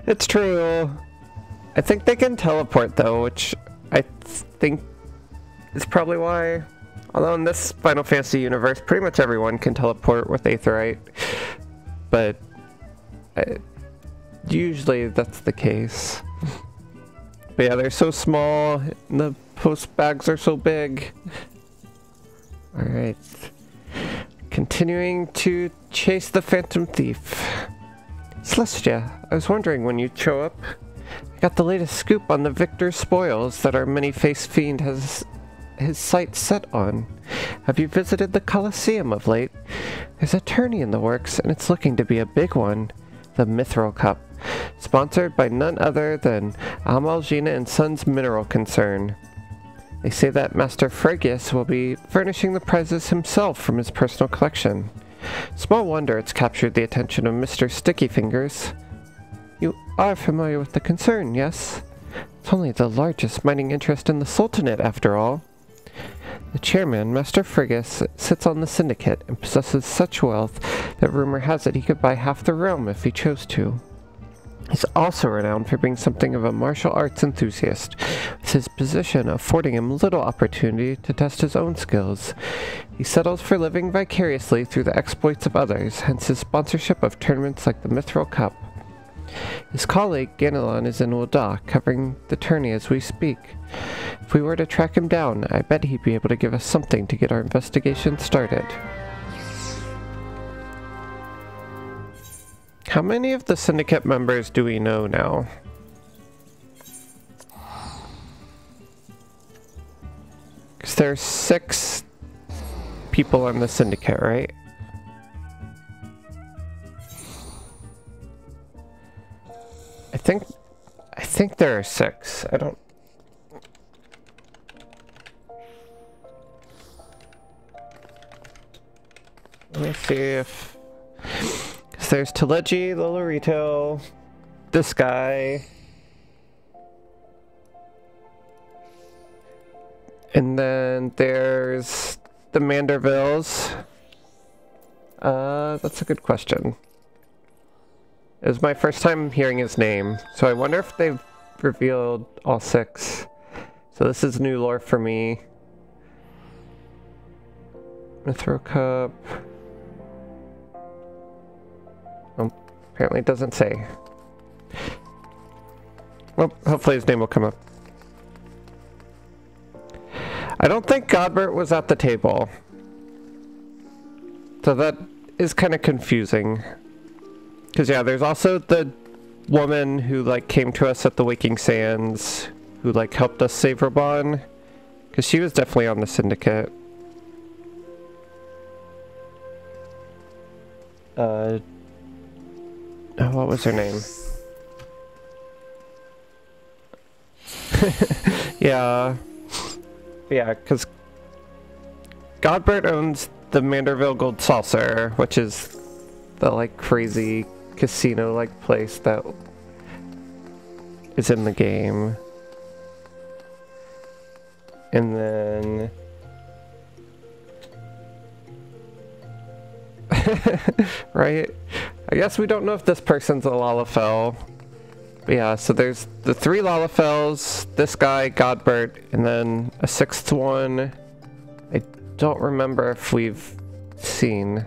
It's true. I think they can teleport though, which I think is probably why. Although in this Final Fantasy universe, pretty much everyone can teleport with Aetheryte. But usually that's the case. But yeah, they're so small, and the post bags are so big. Alright. Continuing to chase the Phantom Thief. Celestia, I was wondering when you'd show up. I got the latest scoop on the Victor spoils that our many-faced fiend has his sights set on. Have you visited the Colosseum of late? There's a tourney in the works, and it's looking to be a big one. The Mithril Cup. Sponsored by none other than Amalgina and Sons Mineral Concern. They say that Master Fregius will be furnishing the prizes himself from his personal collection. Small wonder it's captured the attention of Mr. Sticky Fingers. You are familiar with the concern, yes? It's only the largest mining interest in the Sultanate, after all. The chairman, Master Fregius, sits on the syndicate and possesses such wealth that rumor has it he could buy half the realm if he chose to. He's also renowned for being something of a martial arts enthusiast, with his position affording him little opportunity to test his own skills. He settles for living vicariously through the exploits of others, hence his sponsorship of tournaments like the Mithril Cup. His colleague Ganelon is in Ul'dah, covering the tourney as we speak. If we were to track him down, I bet he'd be able to give us something to get our investigation started. How many of the syndicate members do we know now? Because there's 6 people on the syndicate, right? I think there are 6. I don't... Let me see if... Because there's Teleji, Lolorito, this guy... And then there's the Mandervilles. That's a good question. It was my first time hearing his name, so I wonder if they've revealed all 6. So this is new lore for me. Mithril Cup. Oh, apparently it doesn't say. Well, hopefully his name will come up. I don't think Godbert was at the table. So that is kind of confusing. Because yeah, there's also the woman who like came to us at the Waking Sands, who like helped us save Raban. Because she was definitely on the syndicate. Oh, what was her name? Yeah. Yeah, because Godbert owns the Manderville Gold Saucer, which is the like crazy casino-like place that is in the game. And then... right? I guess we don't know if this person's a Lalafell. But yeah, so there's the 3 Lalafells, this guy, Godbert, and then a 6th one. I don't remember if we've seen.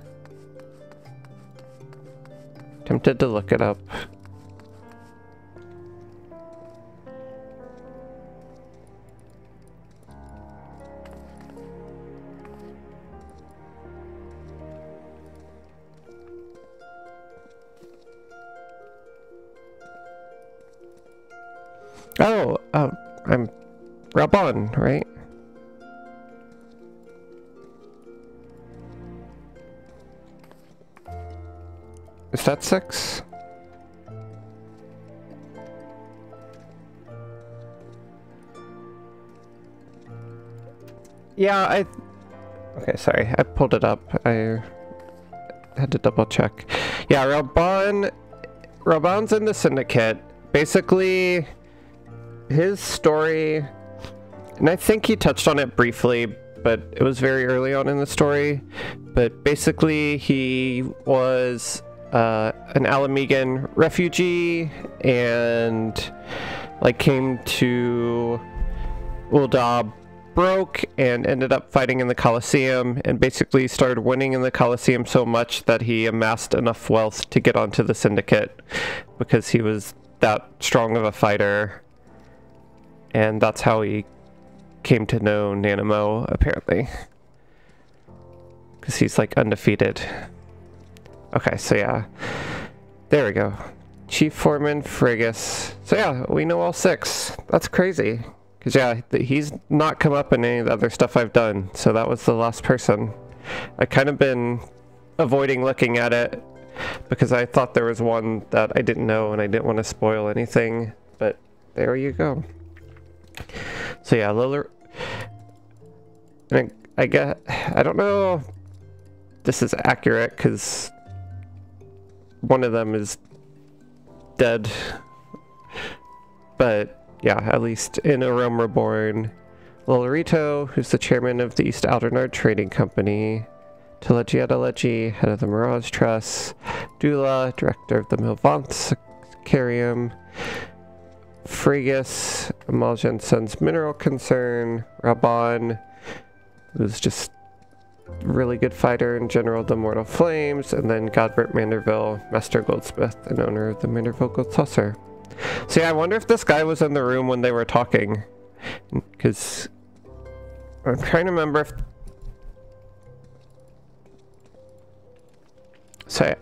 Tempted to look it up. Oh, I'm Raban, right? Is that 6? Yeah, okay, sorry, I pulled it up. I had to double check. Yeah, Raban's in the syndicate. Basically, his story, and I think he touched on it briefly, but it was very early on in the story. But basically, he was an Alamegan refugee and like came to Ul'dah broke and ended up fighting in the Colosseum and basically started winning in the Colosseum so much that he amassed enough wealth to get onto the Syndicate because he was that strong of a fighter, and that's how he came to know Nanamo, apparently, because he's like undefeated. Okay, so yeah, there we go. Chief Foreman Frigus. So yeah, we know all 6. That's crazy. Because yeah, he's not come up in any of the other stuff I've done, so that was the last person. I kind of been avoiding looking at it because I thought there was one that I didn't know and I didn't want to spoil anything, but there you go. So yeah, Lillard. And I don't know if this is accurate because one of them is dead, but yeah, at least in A Realm Reborn, Lolorito, who's the chairman of the East Aldernard Trading Company, Telegiata Legi, head of the Mirage Trust, Dula, director of the Milvanth Carium, Frigus, Amal Jensen's Mineral Concern, Raban, who's just a really good fighter and general of the Mortal Flames, and then Godbert Manderville, master goldsmith and owner of the Manderville Gold Saucer. So yeah, I wonder if this guy was in the room when they were talking, because I'm trying to remember if... So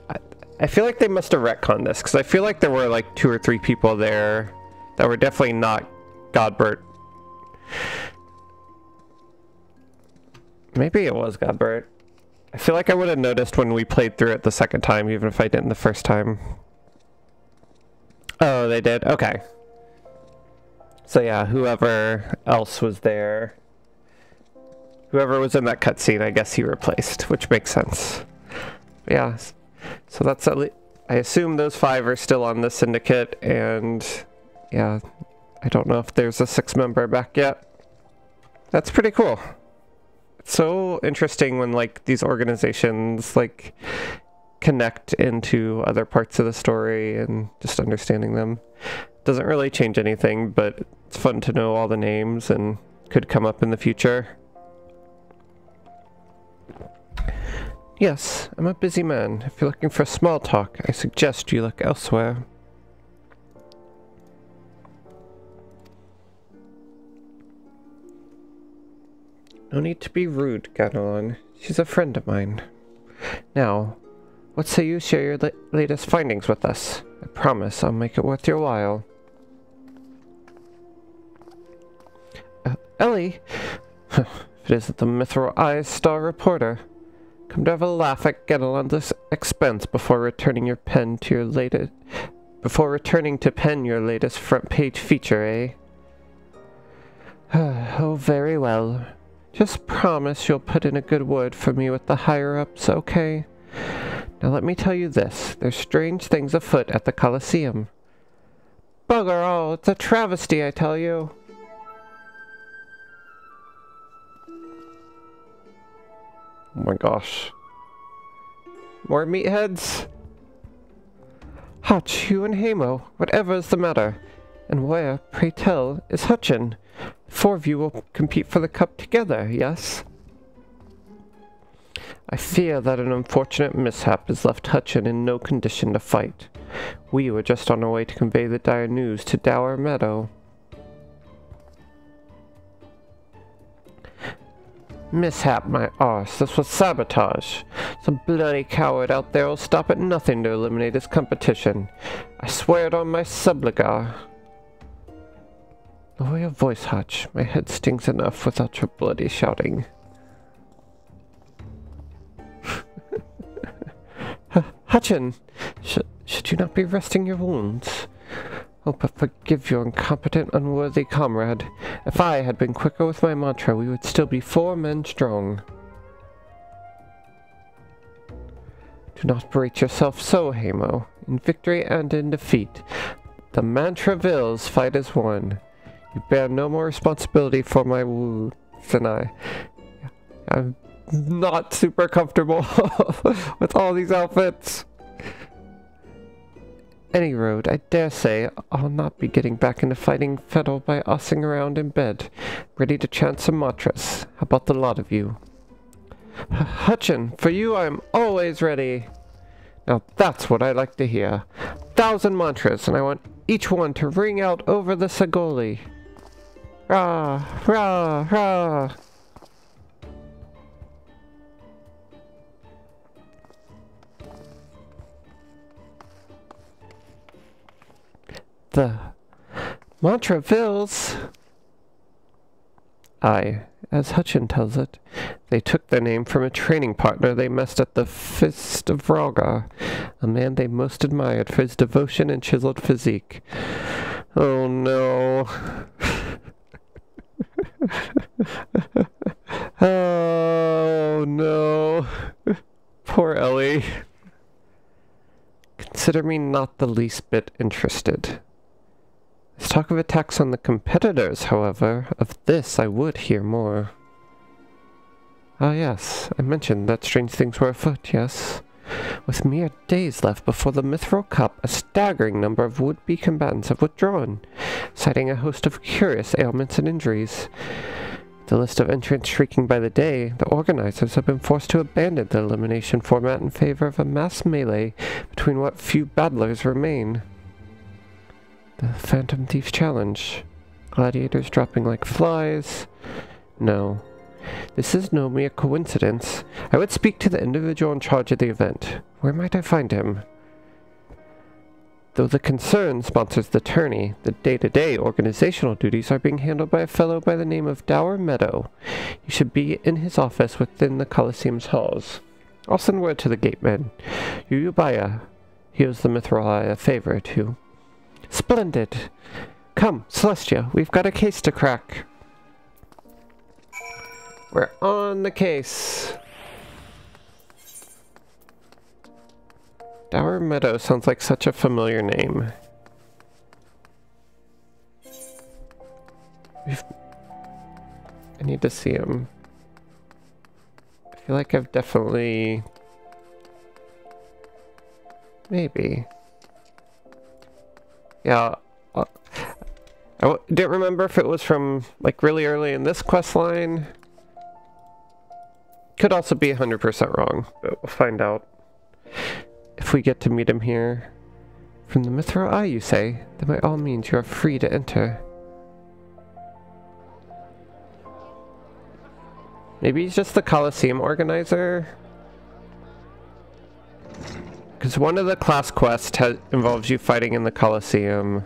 I feel like they must have retconned this, because I feel like there were like 2 or 3 people there that were definitely not Godbert. Maybe it was Godbert. I feel like I would have noticed when we played through it the second time, even if I didn't the first time. Oh, they did? Okay. So yeah, whoever else was there, whoever was in that cutscene, I guess he replaced, which makes sense. But yeah, so that's at least, I assume those 5 are still on the Syndicate, and yeah, I don't know if there's a 6th member back yet. That's pretty cool. It's so interesting when like these organizations like connect into other parts of the story and just understanding them. Doesn't really change anything, but it's fun to know all the names and could come up in the future. Yes, I'm a busy man. If you're looking for small talk, I suggest you look elsewhere. No need to be rude, Ganelon. She's a friend of mine. Now, what say you share your latest findings with us? I promise I'll make it worth your while. Ellie! If it isn't the Mithril Eyes star reporter. Come to have a laugh at Ganelon's expense before returning to pen your latest front page feature, eh? Oh, very well. Just promise you'll put in a good word for me with the higher-ups, okay? Now let me tell you this, there's strange things afoot at the Colosseum. Bugger all, it's a travesty, I tell you. Oh my gosh. More meatheads? Hutch, you and Hamo, whatever is the matter? And where, pray tell, is Hutchin? 4 of you will compete for the cup together, yes? I fear that an unfortunate mishap has left Hutchin in no condition to fight. We were just on our way to convey the dire news to Dower Meadow. Mishap, my arse. This was sabotage. Some bloody coward out there will stop at nothing to eliminate his competition. I swear it on my subligar. Lower your voice, Hutch. My head stings enough without your bloody shouting. Hutchin! Should you not be resting your wounds? Oh, but forgive your incompetent, unworthy comrade. If I had been quicker with my mantra, we would still be 4 men strong. Do not berate yourself so, Hamo. In victory and in defeat, the mantra Vills fight as one. You bear no more responsibility for my wounds than I. I'm not super comfortable with all these outfits. any road. I dare say I'll not be getting back into fighting Fettle by ussing around in bed, ready to chant some mantras. How about the lot of you? Hutchin, for you I'm always ready. Now that's what I like to hear. 1,000 mantras, and I want each one to ring out over the Sagoli. Rah, rah, rah. The mantra fills. Aye, as Hutchin tells it, they took their name from a training partner they met at the Fist of Ralgar, a man they most admired for his devotion and chiseled physique. Oh no. Oh no. Poor Ellie. Consider me not the least bit interested. There's talk of attacks on the competitors, however. Of this I would hear more. Ah yes, I mentioned that strange things were afoot, yes. With mere days left before the Mithril Cup, a staggering number of would-be combatants have withdrawn, citing a host of curious ailments and injuries. The list of entrants shrieking by the day, the organizers have been forced to abandon the elimination format in favor of a mass melee between what few battlers remain. The Phantom Thief Challenge. Gladiators dropping like flies. No. This is no mere coincidence. I would speak to the individual in charge of the event. Where might I find him? Though the concern sponsors the tourney, the day-to-day organizational duties are being handled by a fellow by the name of Dower Meadow. You should be in his office within the Coliseum's halls. I'll send word to the gateman. Yuyubaya. He owes the Mithril Eye a favor or two. Splendid! Come, Celestia, we've got a case to crack. We're on the case. Dower Meadow sounds like such a familiar name. I need to see him. I feel like I've definitely... Maybe. Yeah, I didn't remember if it was from, like, really early in this quest line. Could also be 100% wrong, but we'll find out if we get to meet him here. From the Mithril Eye, you say? Then by all means, you are free to enter. Maybe he's just the Coliseum organizer? Because one of the class quests involves you fighting in the Coliseum.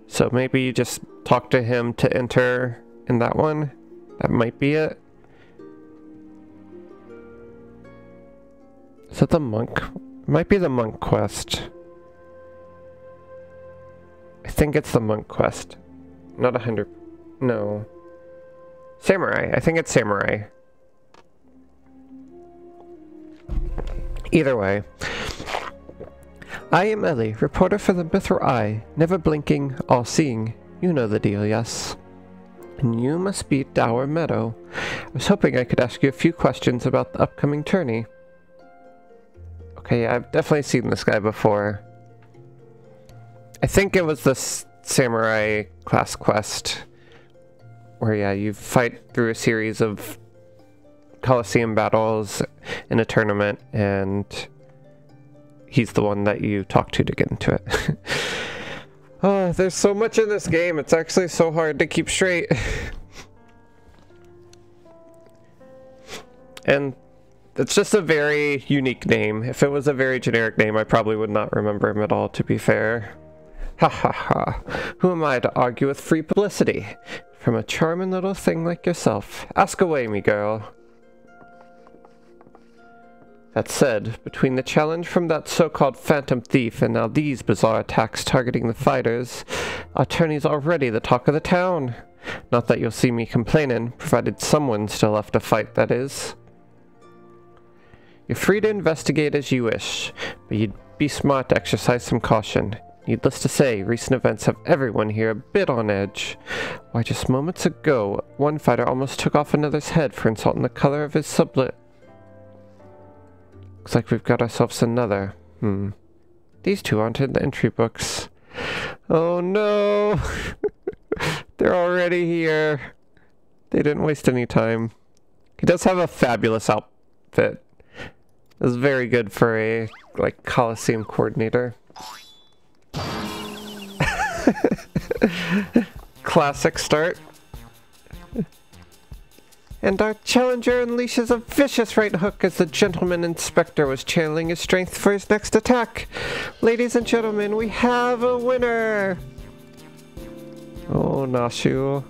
So maybe you just talk to him to enter in that one? That might be it. Is that the monk? Might be the monk quest. I think it's the monk quest. Not 100. No. Samurai. I think it's samurai. Either way. I am Ellie, reporter for the Mithril Eye. Never blinking, all-seeing. You know the deal, yes? And you must be Dower Meadow. I was hoping I could ask you a few questions about the upcoming tourney. Okay, yeah, I've definitely seen this guy before. I think it was the samurai class quest. Where, yeah, you fight through a series of Coliseum battles in a tournament, and he's the one that you talk to get into it. Oh, there's so much in this game, it's actually so hard to keep straight. And it's just a very unique name. If it was a very generic name, I probably would not remember him at all, to be fair. Ha ha ha. Who am I to argue with free publicity? From a charming little thing like yourself. Ask away, me girl. That said, between the challenge from that so-called Phantom Thief and now these bizarre attacks targeting the fighters, our tourney's already the talk of the town. Not that you'll see me complaining, provided someone's still left to fight, that is. You're free to investigate as you wish, but you'd be smart to exercise some caution. Needless to say, recent events have everyone here a bit on edge. Why, just moments ago, one fighter almost took off another's head for insulting the color of his sublet. Looks like we've got ourselves another. These two aren't in the entry books. Oh no! They're already here. They didn't waste any time. He does have a fabulous outfit. It's very good for a, like, Coliseum coordinator. Classic start. And our challenger unleashes a vicious right hook as the gentleman inspector was channeling his strength for his next attack. Ladies and gentlemen, we have a winner! Oh, Nashu.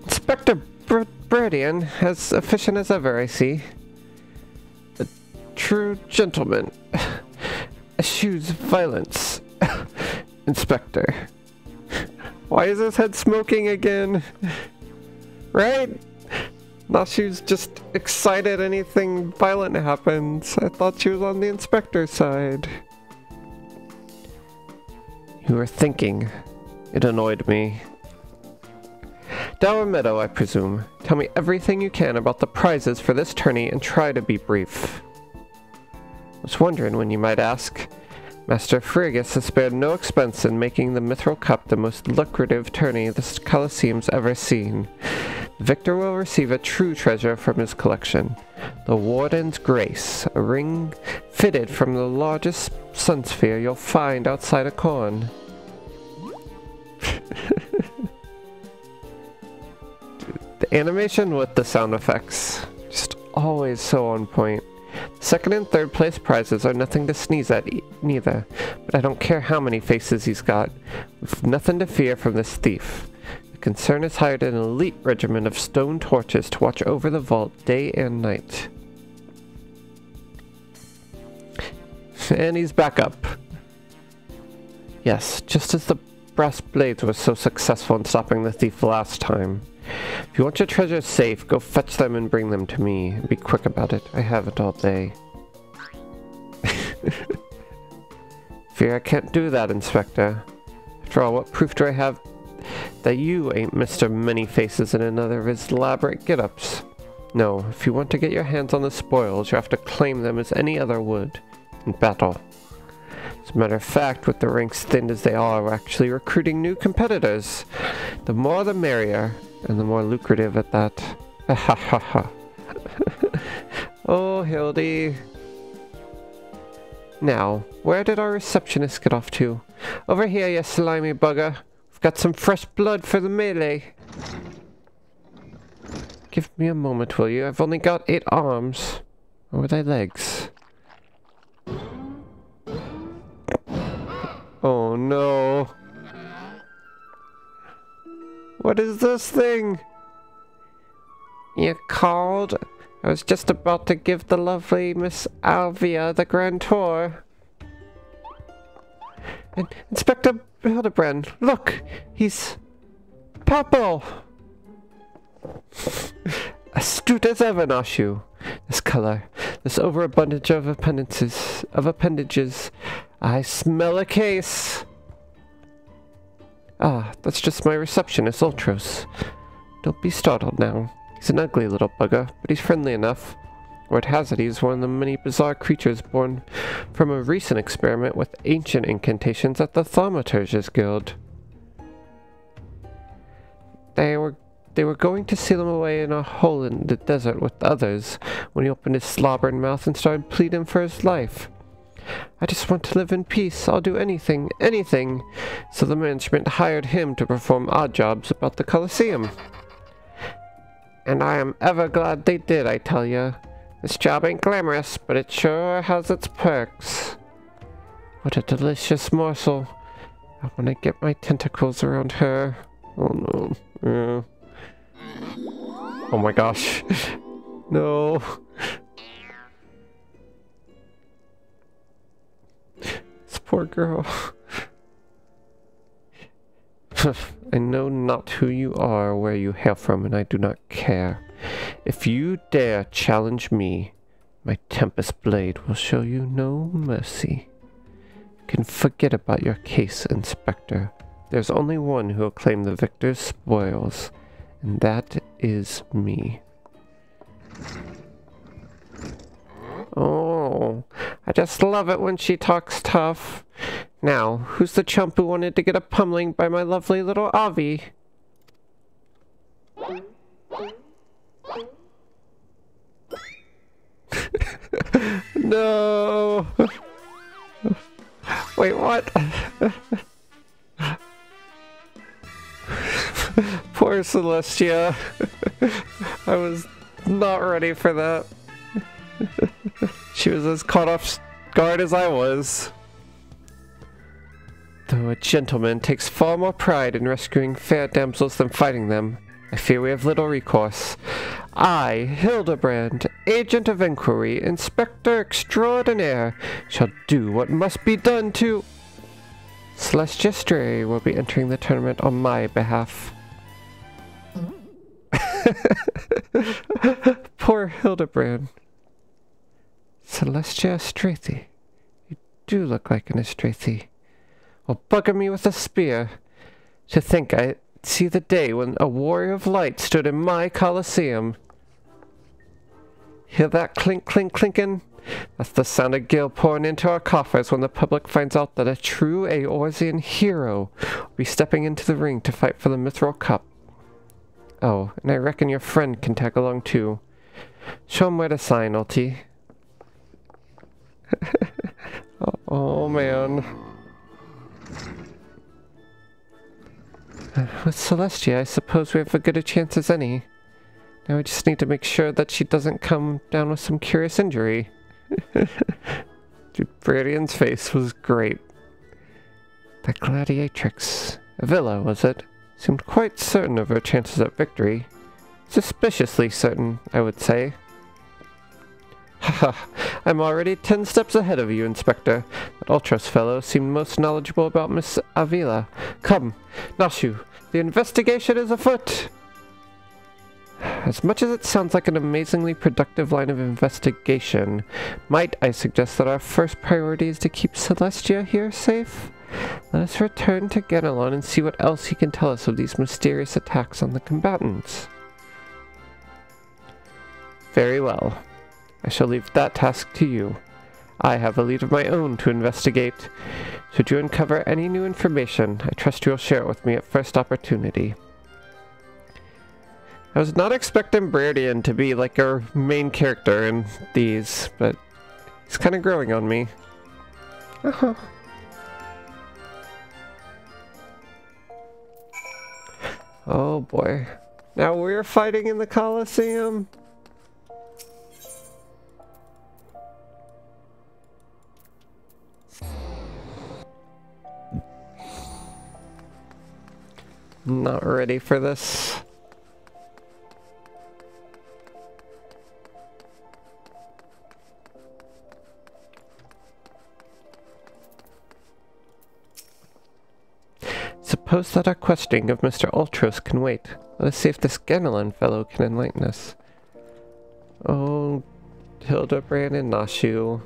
Inspector Bradian, as efficient as ever, I see. A true gentleman. Eschews violence. Inspector. Why is his head smoking again? Right? Nashu's just excited anything violent happens. I thought she was on the inspector's side. You were thinking. It annoyed me. Dower Meadow, I presume. Tell me everything you can about the prizes for this tourney and try to be brief. I was wondering when you might ask. Master Frigus has spared no expense in making the Mithril Cup the most lucrative tourney this Coliseum's ever seen. The victor will receive a true treasure from his collection. The Warden's Grace, a ring fitted from the largest sun sphere you'll find outside a corn. The animation with the sound effects, just always so on point. Second and third place prizes are nothing to sneeze at neither, but I don't care how many faces he's got. We've nothing to fear from this thief. The concern has hired an elite regiment of stone torches to watch over the vault day and night. And he's back up. Yes, just as the brass blades were so successful in stopping the thief last time. If you want your treasures safe, go fetch them and bring them to me. Be quick about it. I have it all day. Fear I can't do that, Inspector. After all, what proof do I have that you ain't Mr. Many Faces in another of his elaborate get-ups? No, if you want to get your hands on the spoils, you have to claim them as any other would in battle. As a matter of fact, with the ranks thinned as they are, we're actually recruiting new competitors. The more the merrier, and the more lucrative at that. Ha ha ha. Oh, Hildy. Now, where did our receptionist get off to? Over here, you slimy bugger. We've got some fresh blood for the melee. Give me a moment, will you? I've only got 8 arms. Or were they legs? Oh no. What is this thing? You called? I was just about to give the lovely Miss Alvia the grand tour. Inspector Hildibrand, look! He's purple! Astute as ever, Nashu. This color, this overabundance of appendages. I smell a case! Ah, that's just my receptionist, Ultros. Don't be startled now. He's an ugly little bugger, but he's friendly enough. Word has it he's one of the many bizarre creatures born from a recent experiment with ancient incantations at the Thaumaturge's Guild. They were going to seal him away in a hole in the desert with others when he opened his slobbering mouth and started pleading for his life. I just want to live in peace. I'll do anything, anything. So the management hired him to perform odd jobs about the Coliseum. And I am ever glad they did, I tell ya. This job ain't glamorous, but it sure has its perks. What a delicious morsel. I want to get my tentacles around her. Oh no. Oh my gosh. No. Poor girl. I know not who you are or where you hail from, and I do not care. If you dare challenge me, my Tempest Blade will show you no mercy. You can forget about your case, Inspector. There's only one who will claim the victor's spoils, and that is me. Oh, I just love it when she talks tough. Now, who's the chump who wanted to get a pummeling by my lovely little Avi? No! Wait, what? Poor Celestia. I was not ready for that. She was as caught off guard as I was. Though a gentleman takes far more pride in rescuing fair damsels than fighting them, I fear we have little recourse. I, Hildibrand, Agent of Inquiry, Inspector Extraordinaire, shall do what must be done to... Celestia Stray will be entering the tournament on my behalf. Poor Hildibrand. Celestia Strathi. You do look like an Astrathi. Well, bugger me with a spear. To think I'd see the day when a warrior of light stood in my Colosseum. Hear that clink, clink, clinkin'? That's the sound of gil pouring into our coffers when the public finds out that a true Eorzean hero will be stepping into the ring to fight for the Mithril Cup. Oh, and I reckon your friend can tag along too. Show him where to sign, Ulti. Oh man. With Celestia, I suppose we have as good a chance as any. Now we just need to make sure that she doesn't come down with some curious injury. Dude, Bradian's face was great. That gladiatrix, Avila, was it? Seemed quite certain of her chances at victory. Suspiciously certain, I would say. Haha, I'm already 10 steps ahead of you, Inspector. That Ultros fellow seemed most knowledgeable about Miss Avila. Come, Nashu, the investigation is afoot! As much as it sounds like an amazingly productive line of investigation, might I suggest that our first priority is to keep Celestia here safe? Let us return to Ganelon and see what else he can tell us of these mysterious attacks on the combatants. Very well. I shall leave that task to you. I have a lead of my own to investigate. Should you uncover any new information, I trust you'll share it with me at first opportunity. I was not expecting Bradian to be like our main character in these, but he's kind of growing on me. Oh boy. Now we're fighting in the Colosseum? Not ready for this. Suppose that our questioning of Mr. Ultros can wait. Let us see if this Ganelon fellow can enlighten us. Oh, Hildibrand and Nashu.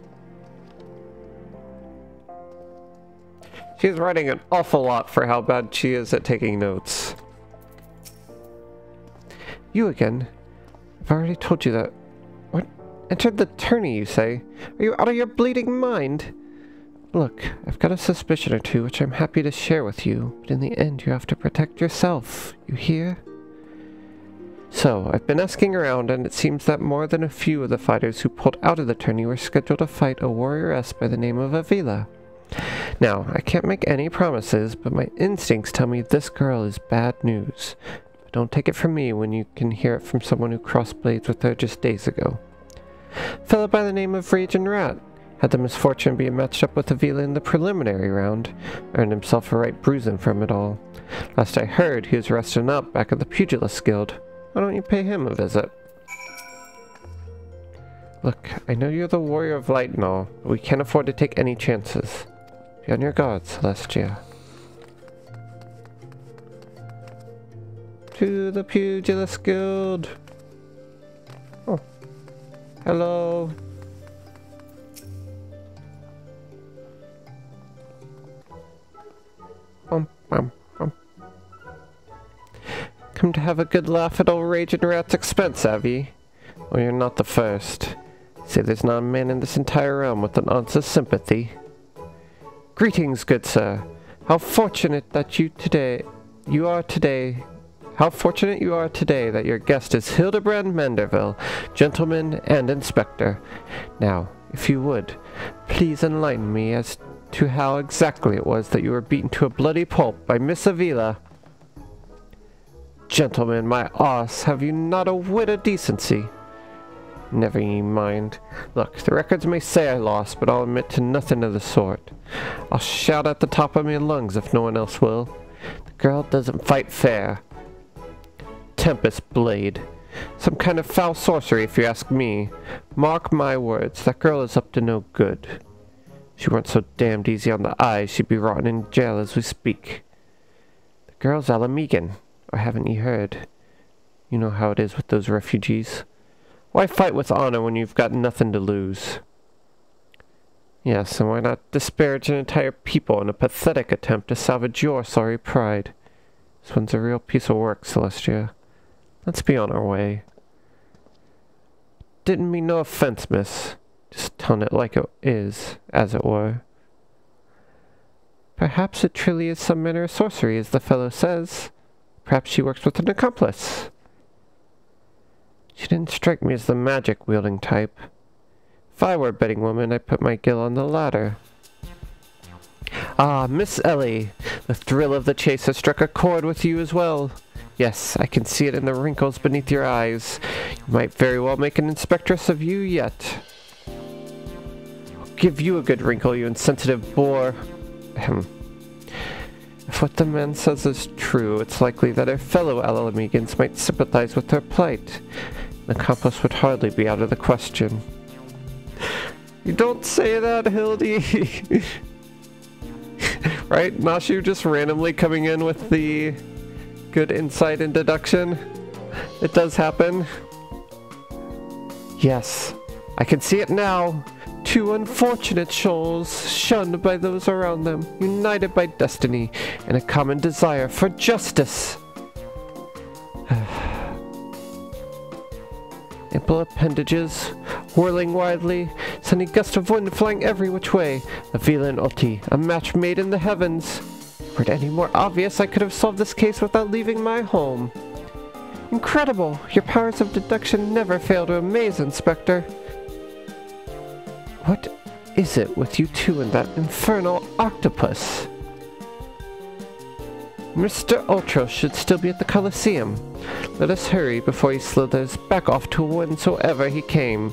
She's writing an awful lot for how bad she is at taking notes. You again? I've already told you that... What? Entered the tourney, you say? Are you out of your bleeding mind? Look, I've got a suspicion or two which I'm happy to share with you, but in the end you have to protect yourself, you hear? So, I've been asking around, and it seems that more than a few of the fighters who pulled out of the tourney were scheduled to fight a warrioress by the name of Avila. Now, I can't make any promises, but my instincts tell me this girl is bad news. But don't take it from me when you can hear it from someone who crossed blades with her just days ago. A fellow by the name of Raging Rat had the misfortune of being matched up with Avila in the preliminary round, earned himself a right bruising from it all. Last I heard, he was resting up back at the Pugilist Guild. Why don't you pay him a visit? Look, I know you're the warrior of light and all, but we can't afford to take any chances. Be on your guard, Celestia. To the Pugilist Guild! Oh. Hello! Come to have a good laugh at old Raging Rat's expense, have ye? Well, you're not the first. Say there's not a man in this entire realm with an ounce of sympathy. Greetings, good sir. How fortunate you are today that your guest is Hildibrand Manderville, gentleman and inspector. Now, if you would, please enlighten me as to how exactly it was that you were beaten to a bloody pulp by Miss Avila. Gentlemen, my arse, have you not a whit of decency? Never ye mind. Look, the records may say I lost, but I'll admit to nothing of the sort. I'll shout at the top of my lungs if no one else will. The girl doesn't fight fair. Tempest Blade. Some kind of foul sorcery, if you ask me. Mark my words, that girl is up to no good. If she weren't so damned easy on the eyes, she'd be rotting in jail as we speak. The girl's Alamegan, or haven't ye heard? You know how it is with those refugees. Why fight with honor when you've got nothing to lose? Yes, and why not disparage an entire people in a pathetic attempt to salvage your sorry pride? This one's a real piece of work, Celestia. Let's be on our way. Didn't mean no offense, miss. Just telling it like it is, as it were. Perhaps it truly is some manner of sorcery, as the fellow says. Perhaps she works with an accomplice. She didn't strike me as the magic-wielding type. If I were a betting woman, I'd put my gill on the latter. Ah, Miss Ellie, the thrill of the chase has struck a chord with you as well. Yes, I can see it in the wrinkles beneath your eyes. You might very well make an inspectress of you yet. I'll give you a good wrinkle, you insensitive boor. Ahem. If what the man says is true, it's likely that her fellow Alamegans might sympathize with her plight. An accomplice would hardly be out of the question. You don't say that, Hildy! Right? Nashu just randomly coming in with the good insight and deduction. It does happen. Yes, I can see it now. Two unfortunate souls, shunned by those around them, united by destiny and a common desire for justice. Ample appendages, whirling wildly, sending gusts of wind flying every which way. Avila and Ulti, a match made in the heavens. Were it any more obvious, I could have solved this case without leaving my home. Incredible! Your powers of deduction never fail to amaze, Inspector. What is it with you two and that infernal octopus? Mr. Ultros should still be at the Colosseum. Let us hurry before he slithers back off to whensoever he came.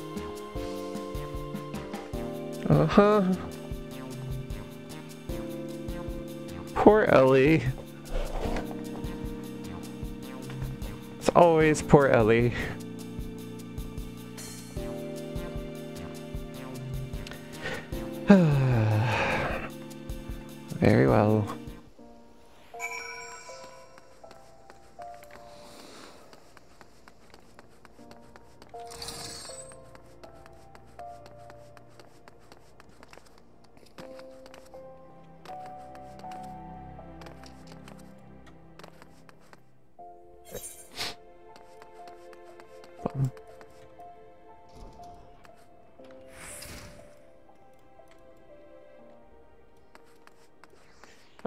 Uh-huh. Poor Ellie. It's always poor Ellie. Very well.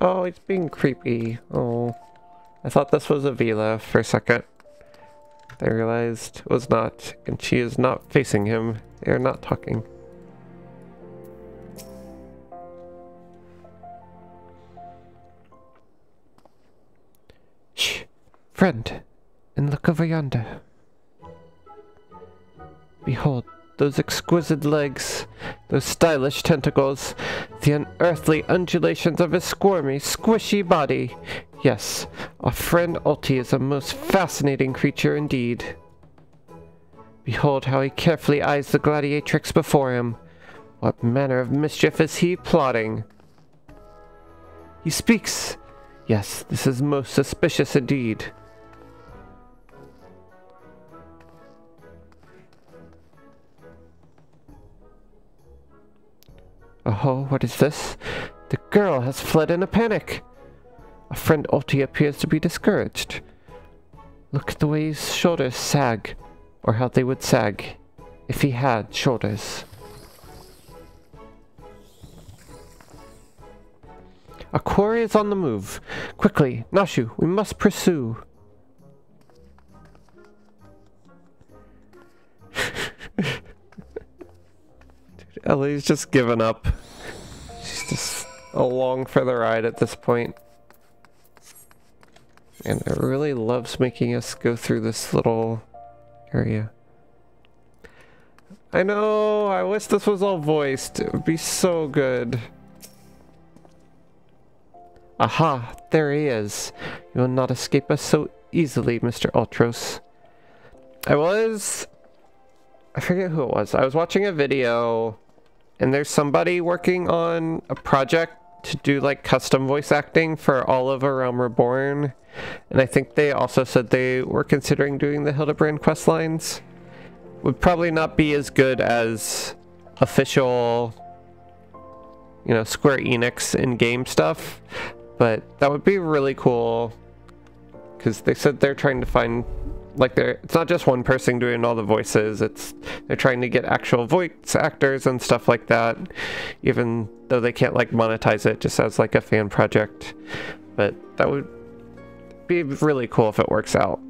Oh, he's being creepy. Oh. I thought this was Avila for a second. I realized it was not, and she is not facing him. They are not talking. Shh! Friend, and look over yonder. Behold, those exquisite legs, those stylish tentacles, the unearthly undulations of his squirmy, squishy body. Yes, our friend Ulti is a most fascinating creature indeed. Behold how he carefully eyes the gladiatrix before him. What manner of mischief is he plotting? He speaks! Yes, this is most suspicious indeed. Oh, what is this? The girl has fled in a panic. Our friend Ulti appears to be discouraged. Look at the way his shoulders sag, or how they would sag if he had shoulders. A quarry is on the move. Quickly, Nashu, we must pursue. Dude, Ellie's just given up. She's just along for the ride at this point. And it really loves making us go through this little area. I know, I wish this was all voiced. It would be so good. Aha, there he is. You will not escape us so easily, Mr. Ultros. I forget who it was. I was watching a video, and there's somebody working on a project to do like custom voice acting for all of A Realm Reborn. And I think they also said they were considering doing the Hildibrand quest lines. Would probably not be as good as official, you know, Square Enix in-game stuff, but that would be really cool, because they said they're trying to find, like, it's not just one person doing all the voices, they're trying to get actual voice actors and stuff like that, even though they can't like monetize it just as like a fan project. But that would be really cool if it works out.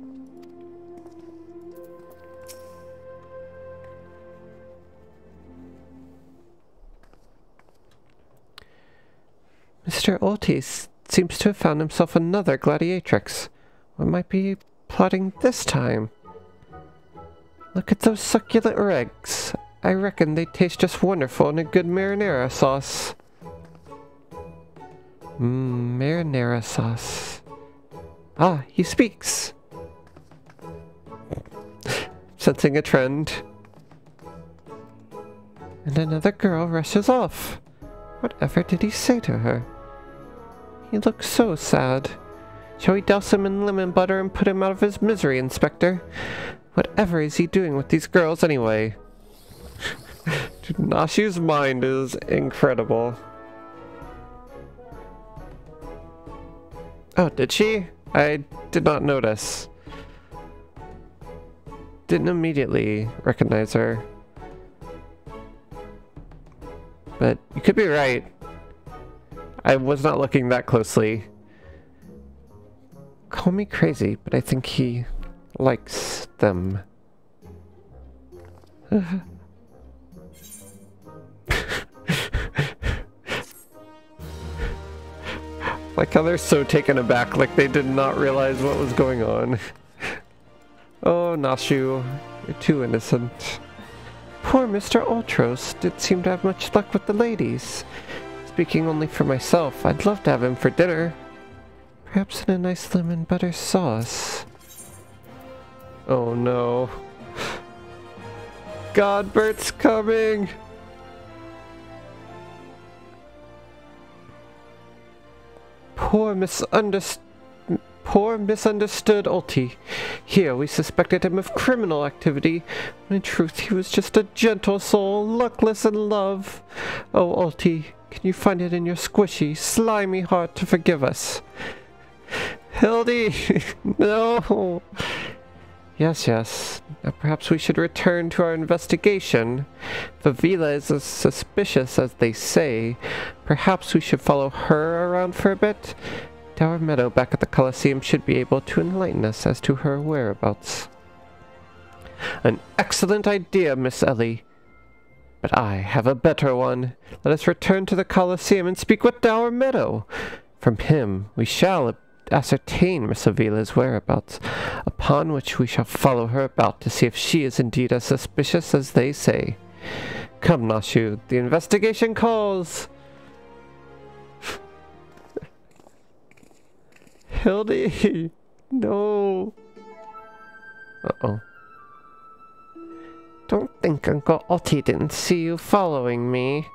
Mr. Ultis seems to have found himself another gladiatrix. What might be plotting this time? Look at those succulent eggs. I reckon they taste just wonderful in a good marinara sauce. Marinara sauce. Ah, he speaks. Sensing a trend. And another girl rushes off. Whatever did he say to her? He looks so sad. Shall we douse him in lemon butter and put him out of his misery, Inspector? Whatever is he doing with these girls anyway? Dude, Nashu's mind is incredible. Oh, did she? I did not notice. Didn't immediately recognize her. But you could be right. I was not looking that closely. Call me crazy, but I think he likes them. Like how they're so taken aback, like they did not realize what was going on. Oh, Nashu, you're too innocent. Poor Mr. Ultros did seem to have much luck with the ladies. Speaking only for myself, I'd love to have him for dinner. Perhaps in a nice lemon butter sauce. Oh no. Godbert's coming! Poor misunderstood Ulti. Here we suspected him of criminal activity, when in truth he was just a gentle soul, luckless in love. Oh, Ulti, can you find it in your squishy, slimy heart to forgive us? Hildy! No! Yes, yes. Now perhaps we should return to our investigation. If Avila is as suspicious as they say, perhaps we should follow her around for a bit. Dower Meadow back at the Colosseum should be able to enlighten us as to her whereabouts. An excellent idea, Miss Ellie. But I have a better one. Let us return to the Colosseum and speak with Dower Meadow. From him we shall ascertain Miss Avila's whereabouts, upon which we shall follow her about to see if she is indeed as suspicious as they say. Come, Nashu, the investigation calls! Hildy! No! Uh-oh. Don't think Uncle Ulti didn't see you following me.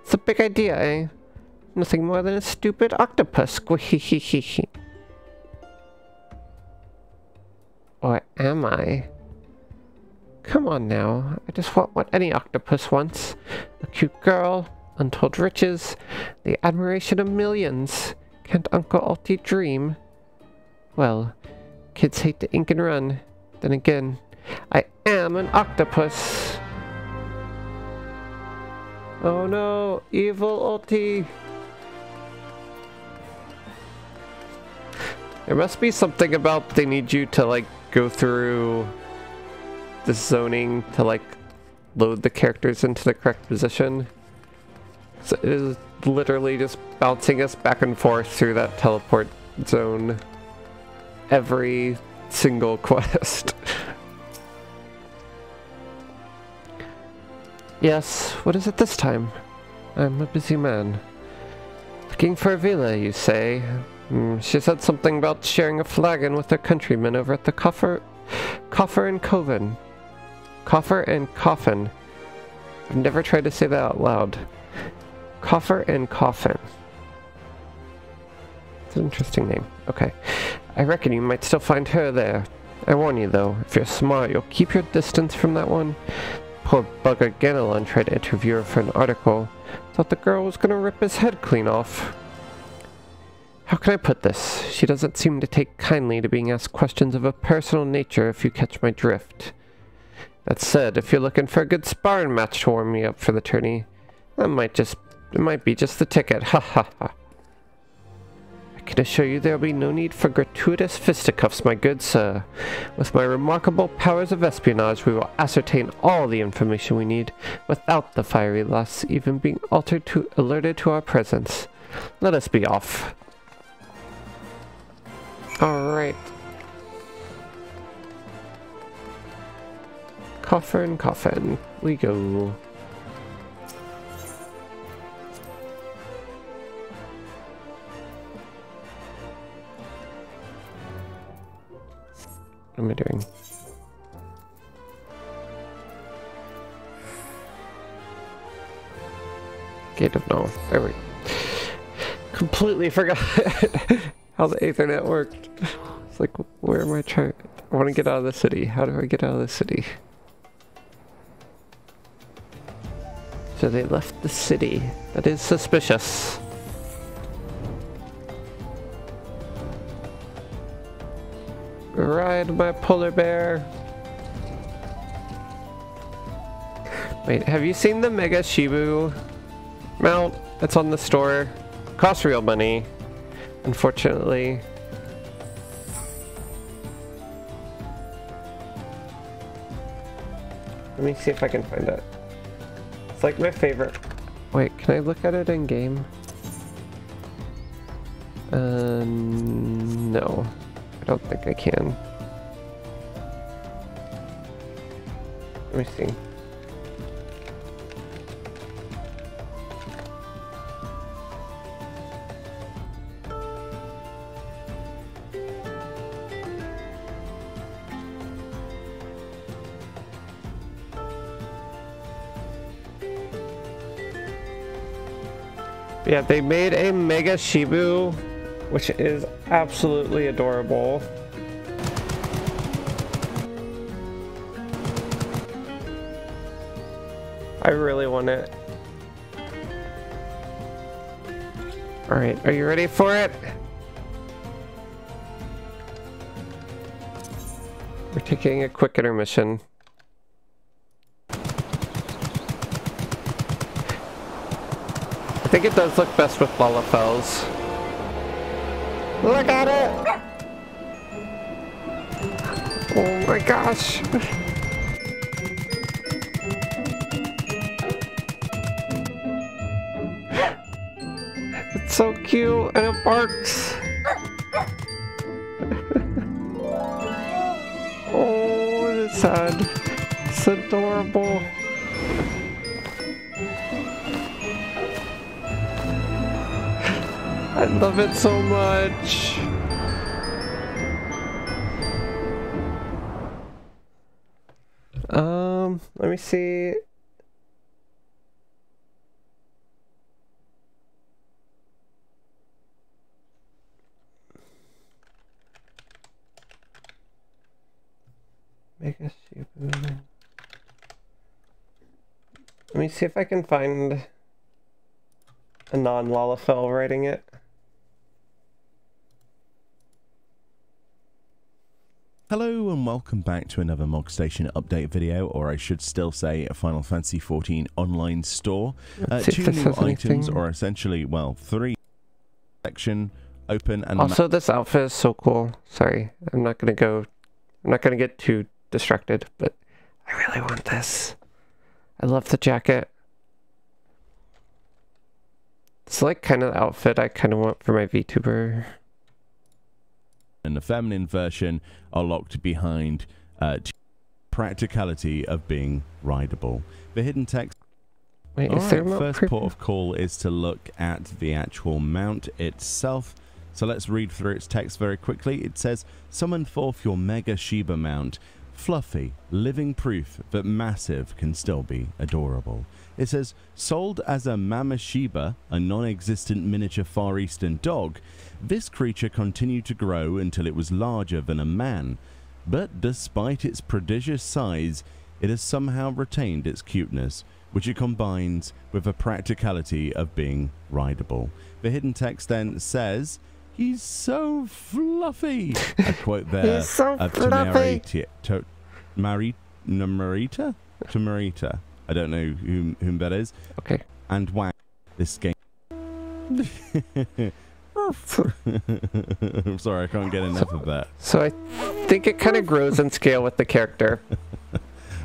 It's a big idea, eh? Nothing more than a stupid octopus, squeehehehe. Or am I? Come on now, I just want what any octopus wants. A cute girl, untold riches, the admiration of millions. Can't Uncle Ulti dream? Well, kids hate to ink and run. Then again, I am an octopus. Oh no, evil ulti. There must be something about they need you to like go through the zoning to like load the characters into the correct position. So it is literally just bouncing us back and forth through that teleport zone every single quest. Yes, what is it this time? I'm a busy man. Looking for Vila, you say? She said something about sharing a flagon with her countrymen over at the Coffer and Coven. Coffer and Coffin. I've never tried to say that out loud. Coffer and Coffin. It's an interesting name. Okay. I reckon you might still find her there. I warn you though, if you're smart, you'll keep your distance from that one. Poor bugger Ganelon tried to interview her for an article. Thought the girl was gonna rip his head clean off. How can I put this? She doesn't seem to take kindly to being asked questions of a personal nature, if you catch my drift. That said, if you're looking for a good sparring match to warm me up for the tourney, it might be just the ticket, ha ha ha. I can assure you there will be no need for gratuitous fisticuffs, my good sir. With my remarkable powers of espionage, we will ascertain all the information we need, without the fiery lusts even being alerted to our presence. Let us be off. Alright. Coffer and Coffin, we go. What am I doing? Gate of No. There we go. Completely forgot how the Ethernet worked. It's like, where am I trying? I want to get out of the city. How do I get out of the city? So they left the city. That is suspicious. Ride my polar bear. Wait, have you seen the Mega Shibu mount that's on the store? Costs real money, unfortunately. Let me see if I can find it. It's like my favorite. Wait, can I look at it in game? No. I don't think I can. Let me see. Yeah, they made a Mega Shibu, which is absolutely adorable. I really want it. Alright, are you ready for it? We're taking a quick intermission. I think it does look best with Lalafels. Look at it! Oh my gosh! It's so cute and it barks! Oh, it's sad. It's adorable. I love it so much. Let me see. Mega Shibu. Let me see if I can find a non-Lalafell writing it. Hello and welcome back to another Mog Station update video, or I should still say a Final Fantasy XIV online store. Two new items, or essentially, well, 3 section open and also this outfit is so cool. Sorry, I'm not gonna get too distracted, but I really want this. I love the jacket. It's like kind of the outfit I kind of want for my VTuber. And the feminine version are locked behind practicality of being rideable. The hidden text. Wait, is there a mount first port of call is to look at the actual mount itself. So let's read through its text very quickly. It says, summon forth your Mega Shiba mount. Fluffy, living proof that massive can still be adorable. It says, sold as a Mama Shiba, a non-existent miniature Far Eastern dog, this creature continued to grow until it was larger than a man. But despite its prodigious size, it has somehow retained its cuteness, which it combines with the practicality of being rideable. The hidden text then says, he's so fluffy. A quote there He's so of fluffy. Marita? To Marita. I don't know whom that is. Okay. And wow, this game. I'm sorry, I can't get enough of that. So I think it kind of grows in scale with the character.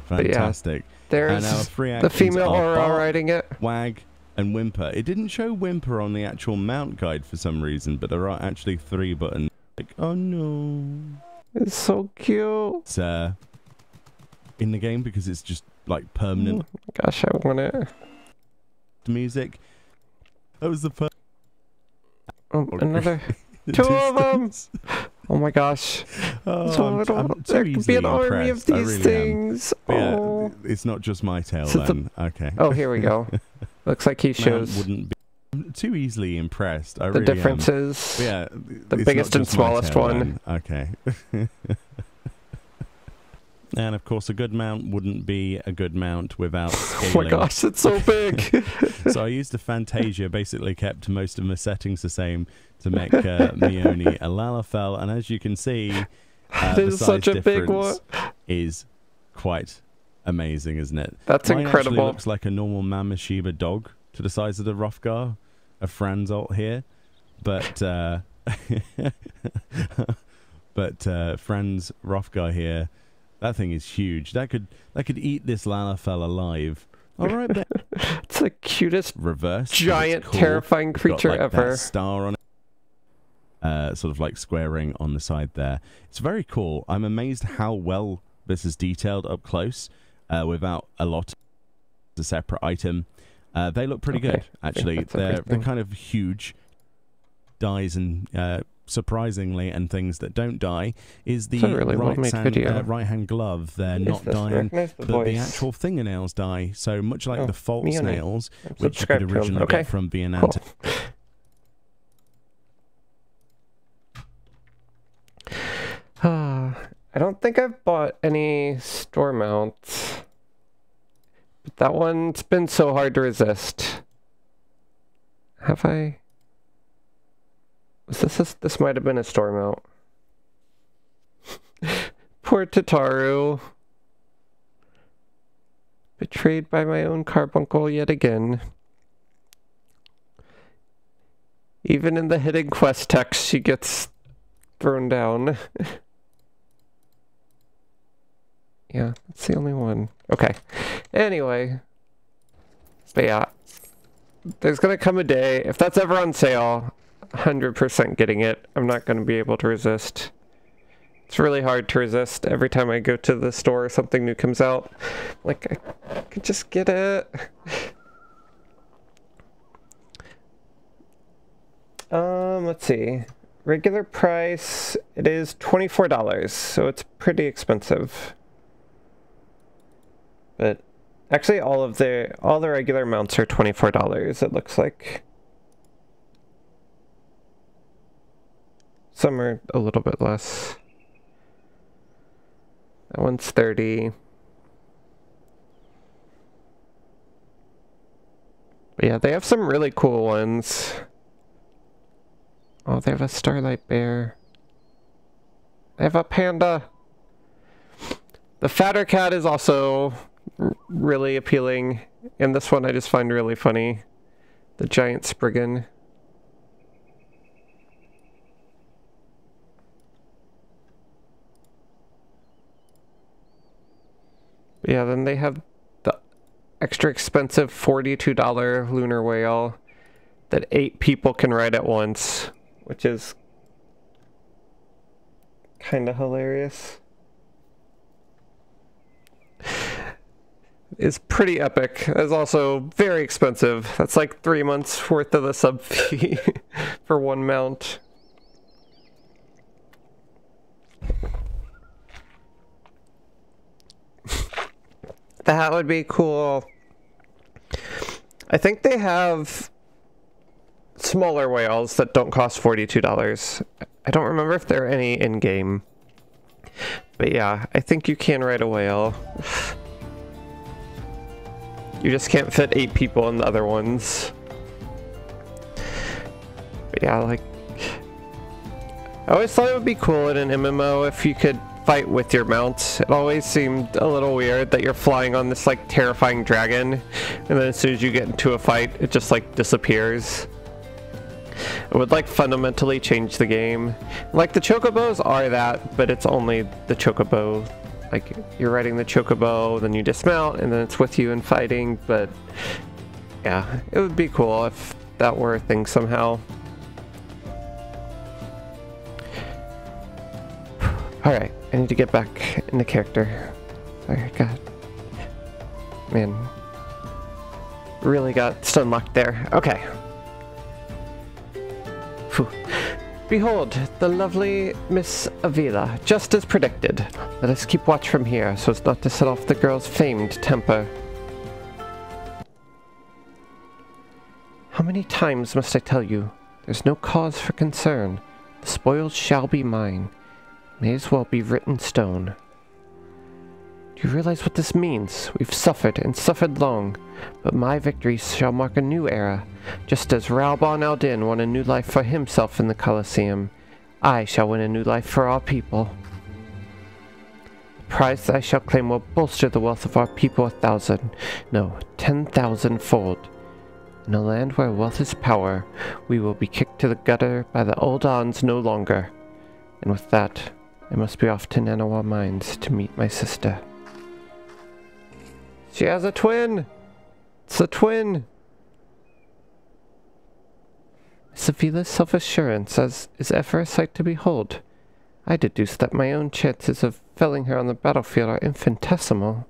Fantastic. Yeah, there's and our 3 the female are Aurora bark, riding it. Wag, and whimper. It didn't show whimper on the actual mount guide for some reason, but there are actually 3 buttons. Like, oh no. It's so cute. It's in the game because it's just like permanent. Gosh, I want it. Music. That was the first. Oh, another 2 of them. Oh my gosh. Oh, There could be an army of these really things. Oh. Yeah, it's not just my tale So then. Okay. Oh, here we go. Looks like he shows wouldn't be I'm too easily impressed. I the really differences. Yeah, the biggest and smallest one. Then. Okay. And of course, a good mount wouldn't be a good mount without scaling. Oh my gosh, it's so big. So I used the Fantasia, basically kept most of my settings the same to make Mione a Lalafell, and as you can see, the size such a big one. Is quite amazing, isn't it? That's Mine incredible. Actually looks like a normal Mama Shiba dog to the size of the Hrofgar, a Franzolt here, but Franz Hrofgar here. That thing is huge. That could eat this Lalafell alive. All right, then. It's the cutest reverse giant cool. terrifying creature got, like, ever. That star on it. Sort of like square ring on the side there. It's very cool. I'm amazed how well this is detailed up close without a lot of a separate item. They look pretty good, actually. They're kind of huge. Dies and surprisingly, and things that don't die is the really right-hand glove. They're not dying, but the actual fingernails die. So much like the false nails, which you could originally get from the anatomy. I don't think I've bought any store mounts, but that one's been so hard to resist. Have I? This might have been a store mount. Poor Tataru. Betrayed by my own carbuncle yet again. Even in the hidden quest text, she gets thrown down. Yeah, that's the only one. Okay. Anyway. But yeah. There's gonna come a day, if that's ever on sale, 100% getting it. I'm not going to be able to resist. It's really hard to resist. Every time I go to the store, something new comes out. Like, I could just get it. Let's see. Regular price, it is $24, so it's pretty expensive. But actually, all the regular mounts are $24, it looks like. Some are a little bit less. That one's 30. But yeah, they have some really cool ones. Oh, they have a Starlight Bear. They have a panda. The fatter cat is also really appealing, and this one I just find really funny. The giant Spriggan. Yeah, then they have the extra expensive $42 lunar whale that 8 people can ride at once, which is kind of hilarious. Is pretty epic. It's also very expensive. That's like 3 months worth of the sub fee for one mount. That would be cool. I think they have smaller whales that don't cost $42. I don't remember if there are any in-game. But yeah, I think you can ride a whale. You just can't fit 8 people in the other ones. But yeah, like... I always thought it would be cool in an MMO if you could fight with your mount. It always seemed a little weird that you're flying on this like terrifying dragon, and then as soon as you get into a fight, it just like disappears. It would like fundamentally change the game. Like the chocobos are that, but it's only the chocobo. Like you're riding the chocobo, then you dismount, and then it's with you in fighting. But yeah, it would be cool if that were a thing somehow. Alright, I need to get back into character. Sorry, God. Man. Really got stun locked there. Okay. Phew. Behold, the lovely Miss Avila, just as predicted. Let us keep watch from here, so as not to set off the girl's famed temper. How many times must I tell you? There's no cause for concern. The spoils shall be mine. May as well be written stone. Do you realize what this means? We've suffered, and suffered long, but my victory shall mark a new era. Just as Raubon al-Din won a new life for himself in the Colosseum, I shall win a new life for our people. The prize that I shall claim will bolster the wealth of our people 1,000, no, 10,000-fold. In a land where wealth is power, we will be kicked to the gutter by the old Ons no longer. And with that, I must be off to Nanawa Mines to meet my sister. She has a twin! It's a twin! Miss Avila's self-assurance is ever a sight to behold. I deduce that my own chances of felling her on the battlefield are infinitesimal.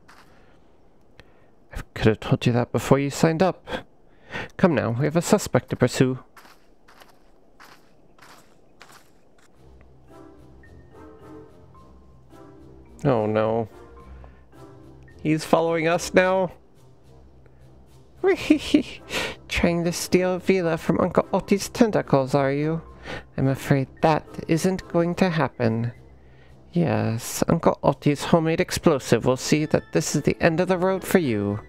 I could have told you that before you signed up. Come now, we have a suspect to pursue. Oh no. He's following us now? Trying to steal Vila from Uncle Otti's tentacles, are you? I'm afraid that isn't going to happen. Yes, Uncle Otti's homemade explosive will see that this is the end of the road for you.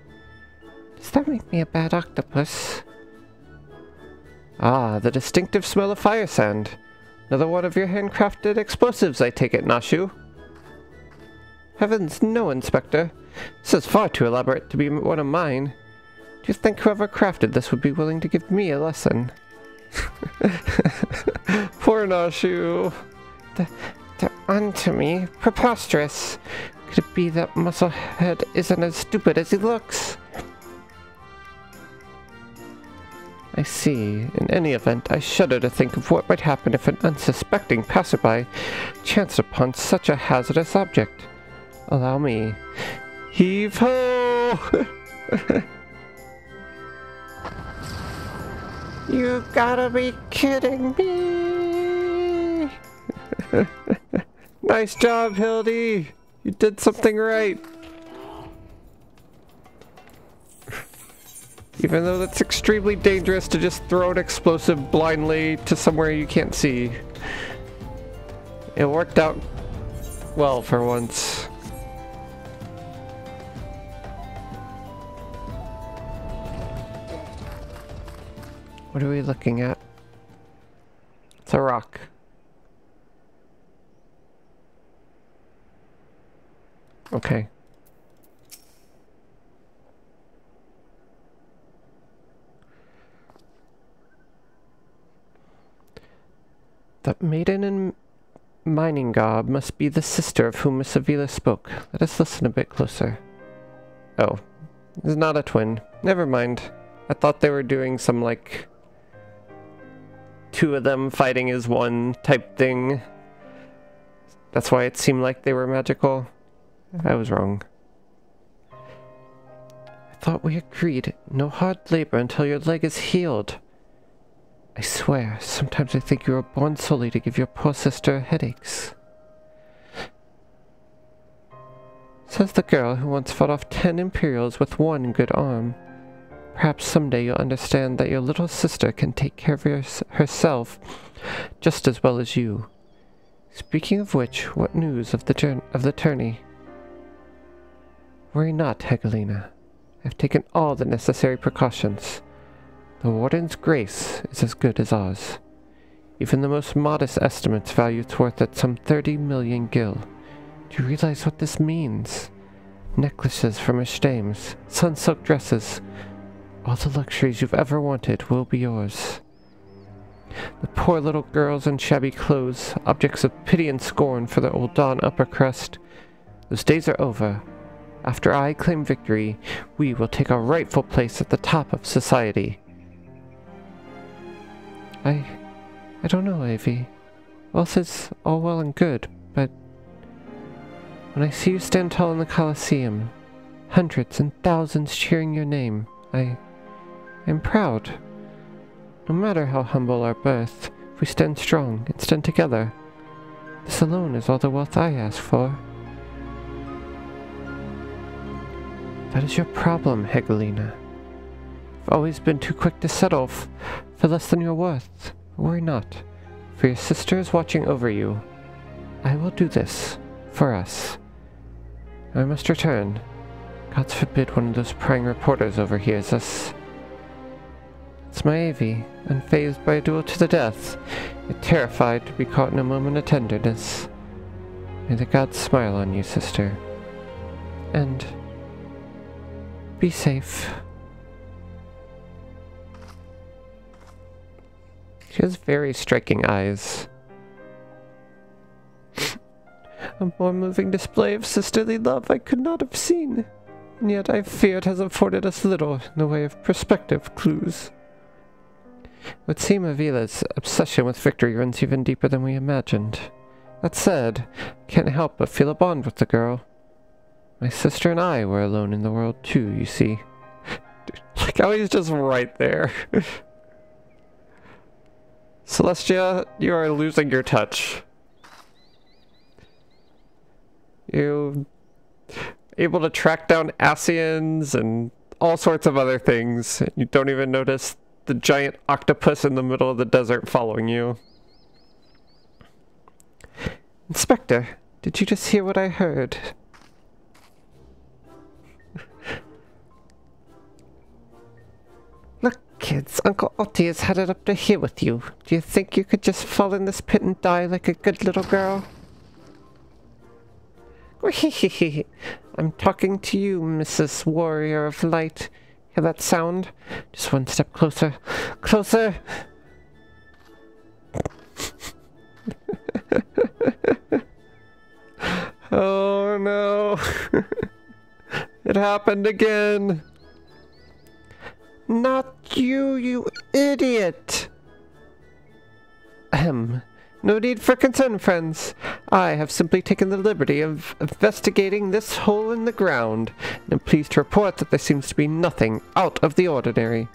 Does that make me a bad octopus? Ah, the distinctive smell of fire sand. Another one of your handcrafted explosives, I take it, Nashu. Heavens, no, Inspector. This is far too elaborate to be one of mine. Do you think whoever crafted this would be willing to give me a lesson? Poor Nashu. They're onto me. Preposterous. Could it be that Musclehead isn't as stupid as he looks? I see. In any event, I shudder to think of what might happen if an unsuspecting passerby chanced upon such a hazardous object. Allow me. Heave-ho! You gotta be kidding me! Nice job, Hildy! You did something right! Even though that's extremely dangerous to just throw an explosive blindly to somewhere you can't see. It worked out well for once. What are we looking at? It's a rock. Okay. That maiden in mining garb must be the sister of whom Miss Avila spoke. Let us listen a bit closer. Oh, it's not a twin. Never mind. I thought they were doing some, like, two of them fighting as one type thing. That's why it seemed like they were magical. I was wrong. I thought we agreed. No hard labor until your leg is healed. I swear, sometimes I think you were born solely to give your poor sister headaches. Says the girl who once fought off 10 Imperials with one good arm. Perhaps someday you'll understand that your little sister can take care of herself just as well as you. Speaking of which, what news of the tourney? Worry not, Hegelina. I've taken all the necessary precautions. The Warden's grace is as good as ours. Even the most modest estimates value its worth at some 30 million gil. Do you realize what this means? Necklaces from her stames, sun-soaked dresses, all the luxuries you've ever wanted will be yours. The poor little girls in shabby clothes, objects of pity and scorn for the old Dawn upper crust. Those days are over. After I claim victory, we will take our rightful place at the top of society. I don't know, Avi. Wealth is all well and good, but when I see you stand tall in the Colosseum, hundreds and thousands cheering your name, I am proud. No matter how humble our birth, if we stand strong and stand together, this alone is all the wealth I ask for. That is your problem, Hegelina. You've always been too quick to settle for less than your worth. Worry not, for your sister is watching over you. I will do this, for us. I must return. Gods forbid one of those prying reporters overhears us. It's my Avi, unfazed by a duel to the death, yet terrified to be caught in a moment of tenderness. May the gods smile on you, sister. And be safe. She has very striking eyes. A more moving display of sisterly love I could not have seen, and yet I fear it has afforded us little in the way of perspective clues. It would seem Avila's obsession with victory runs even deeper than we imagined. That said, I can't help but feel a bond with the girl. My sister and I were alone in the world too, you see. Like how he's just right there. Celestia, you are losing your touch. You able to track down Asians and all sorts of other things. You don't even notice the giant octopus in the middle of the desert following you. Inspector, did you just hear what I heard? Look, kids, Uncle Otti is headed up to here with you. Do you think you could just fall in this pit and die like a good little girl? I'm talking to you, Mrs. Warrior of Light. Hear that sound? Just one step closer. Closer! Oh no! It happened again! Not you, you idiot! Ahem. No need for concern, friends. I have simply taken the liberty of investigating this hole in the ground, and am pleased to report that there seems to be nothing out of the ordinary.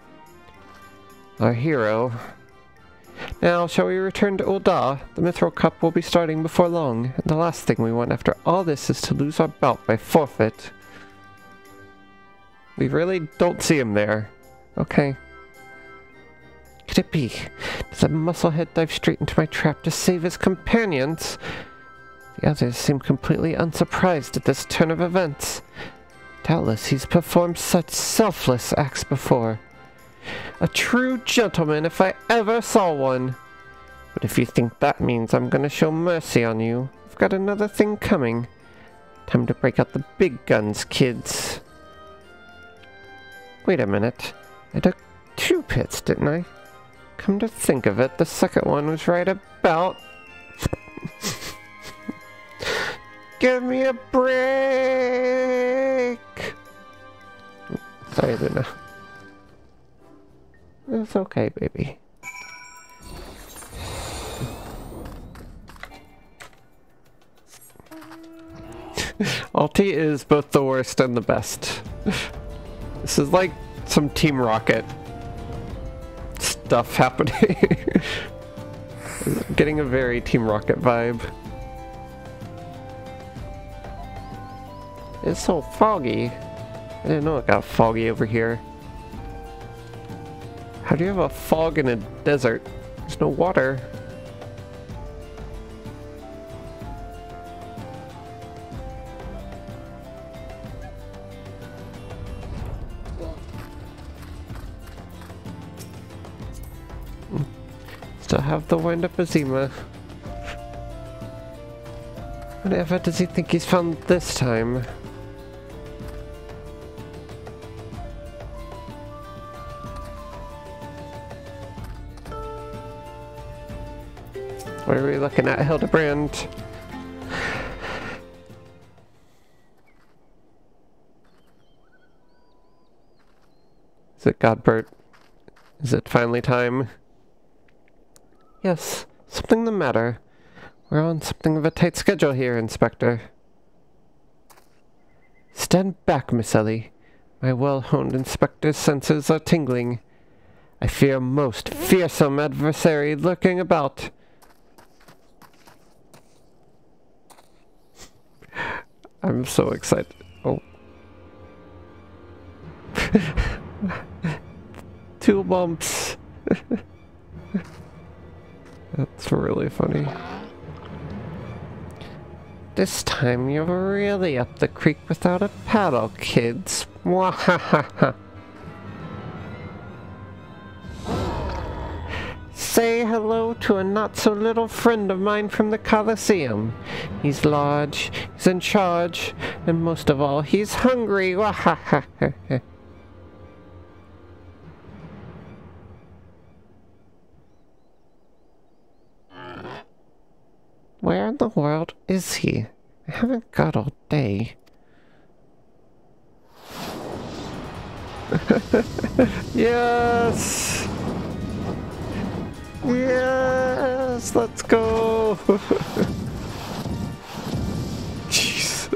Our hero. Now, shall we return to Ul'dah? The Mithril Cup will be starting before long, and the last thing we want after all this is to lose our belt by forfeit. We really don't see him there. Okay. Could it be? Did the musclehead dive straight into my trap to save his companions? The others seem completely unsurprised at this turn of events. Doubtless he's performed such selfless acts before. A true gentleman if I ever saw one. But if you think that means I'm gonna show mercy on you, I've got another thing coming. Time to break out the big guns, kids. Wait a minute. I took 2 pits, didn't I? Come to think of it, the second one was right about... Give me a break! Sorry, Luna. It's okay, baby. Alti is both the worst and the best. This is like some Team Rocket stuff happening. Getting a very Team Rocket vibe. It's so foggy. I didn't know it got foggy over here. How do you have a fog in a desert? There's no water. Still have the wind-up Azima. Whatever does he think he's found this time? What are we looking at, Hildibrand? Is it Godbert? Is it finally time? Yes, something the matter. We're on something of a tight schedule here, Inspector. Stand back, Miss Ellie. My well-honed inspector's senses are tingling. I fear a most fearsome adversary lurking about. I'm so excited. Oh. 2 bumps. That's really funny. This time you're really up the creek without a paddle, kids. Mwahaha. Say hello to a not-so-little friend of mine from the Colosseum. He's large, he's in charge, and most of all, he's hungry. Wahahaha. Where in the world is he? I haven't got all day. Yes! Yes! Let's go! Jeez.